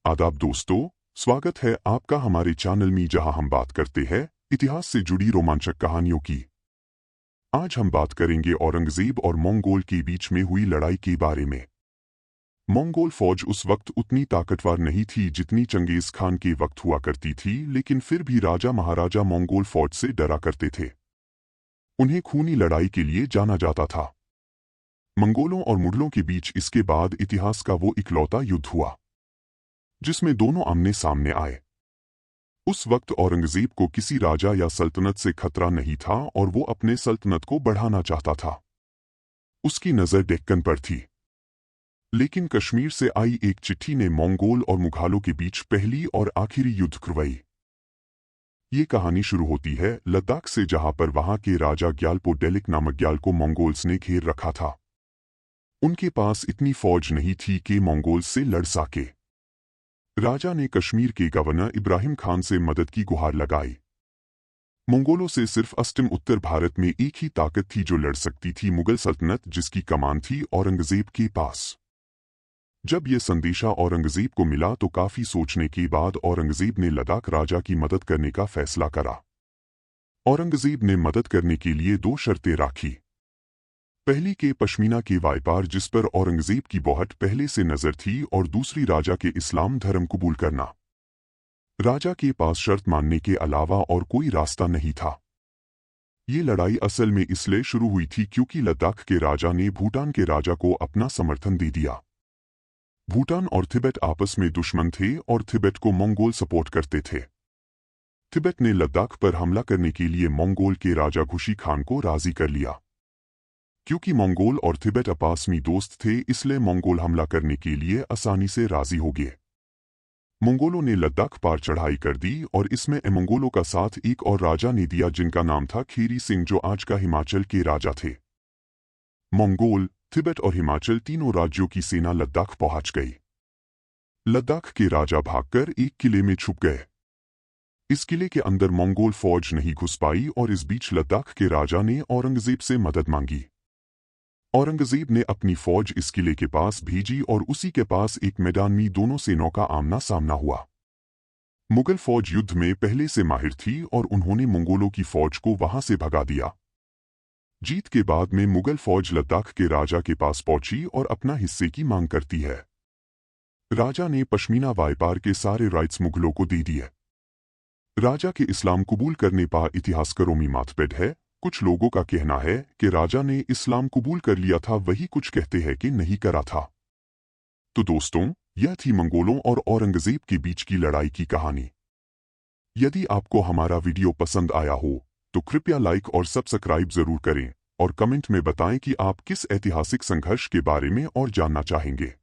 आदाब दोस्तों, स्वागत है आपका हमारे चैनल में जहां हम बात करते हैं इतिहास से जुड़ी रोमांचक कहानियों की। आज हम बात करेंगे औरंगजेब और मंगोल के बीच में हुई लड़ाई के बारे में। मंगोल फौज उस वक्त उतनी ताकतवर नहीं थी जितनी चंगेज खान के वक्त हुआ करती थी, लेकिन फिर भी राजा महाराजा मंगोल फौज से डरा करते थे। उन्हें खूनी लड़ाई के लिए जाना जाता था। मंगोलों और मुगलों के बीच इसके बाद इतिहास का वो इकलौता युद्ध हुआ जिसमें दोनों आमने सामने आए। उस वक्त औरंगजेब को किसी राजा या सल्तनत से खतरा नहीं था और वो अपने सल्तनत को बढ़ाना चाहता था। उसकी नज़र डेक्कन पर थी, लेकिन कश्मीर से आई एक चिट्ठी ने मंगोल और मुघलों के बीच पहली और आखिरी युद्ध करवाई। ये कहानी शुरू होती है लद्दाख से, जहां पर वहां के राजा ग्याल्पो डेलिक नामक ग्याल को मंगोल्स ने घेर रखा था। उनके पास इतनी फौज नहीं थी कि मंगोल्स से लड़ सके। राजा ने कश्मीर के गवर्नर इब्राहिम खान से मदद की गुहार लगाई। मंगोलों से सिर्फ अस्तिम उत्तर भारत में एक ही ताकत थी जो लड़ सकती थी, मुगल सल्तनत, जिसकी कमान थी औरंगजेब के पास। जब यह संदेशा औरंगजेब को मिला तो काफी सोचने के बाद औरंगजेब ने लद्दाख राजा की मदद करने का फैसला करा। औरंगजेब ने मदद करने के लिए दो शर्तें राखी। पहली के पश्मीना के व्यापार, जिस पर औरंगजेब की बहुत पहले से नजर थी, और दूसरी राजा के इस्लाम धर्म कबूल करना। राजा के पास शर्त मानने के अलावा और कोई रास्ता नहीं था। ये लड़ाई असल में इसलिए शुरू हुई थी क्योंकि लद्दाख के राजा ने भूटान के राजा को अपना समर्थन दे दिया। भूटान और तिब्बत आपस में दुश्मन थे और तिब्बत को मंगोल सपोर्ट करते थे। तिब्बत ने लद्दाख पर हमला करने के लिए मंगोल के राजा खुशी खान को राजी कर लिया। क्योंकि मंगोल और तिब्बत आपस में दोस्त थे, इसलिए मंगोल हमला करने के लिए आसानी से राजी हो गए। मंगोलों ने लद्दाख पर चढ़ाई कर दी और इसमें मंगोलों का साथ एक और राजा ने दिया जिनका नाम था खेरी सिंह, जो आज का हिमाचल के राजा थे। मंगोल, तिब्बत और हिमाचल तीनों राज्यों की सेना लद्दाख पहुंच गई। लद्दाख के राजा भागकर एक किले में छुप गए। इस किले के अंदर मंगोल फौज नहीं घुस पाई और इस बीच लद्दाख के राजा ने औरंगजेब से मदद मांगी। औरंगजेब ने अपनी फौज इस किले के पास भेजी और उसी के पास एक मैदान में दोनों सेनाओं का आमना सामना हुआ। मुगल फौज युद्ध में पहले से माहिर थी और उन्होंने मंगोलों की फौज को वहां से भगा दिया। जीत के बाद में मुगल फौज लद्दाख के राजा के पास पहुंची और अपना हिस्से की मांग करती है। राजा ने पश्मीना व्यापार के सारे राइट्स मुगलों को दे दिए। राजा के इस्लाम कबूल करने पर इतिहासकारों में मतभेद है। कुछ लोगों का कहना है कि राजा ने इस्लाम कबूल कर लिया था, वही कुछ कहते हैं कि नहीं करा था। तो दोस्तों, यह थी मंगोलों और औरंगजेब के बीच की लड़ाई की कहानी। यदि आपको हमारा वीडियो पसंद आया हो तो कृपया लाइक और सब्सक्राइब जरूर करें और कमेंट में बताएं कि आप किस ऐतिहासिक संघर्ष के बारे में और जानना चाहेंगे।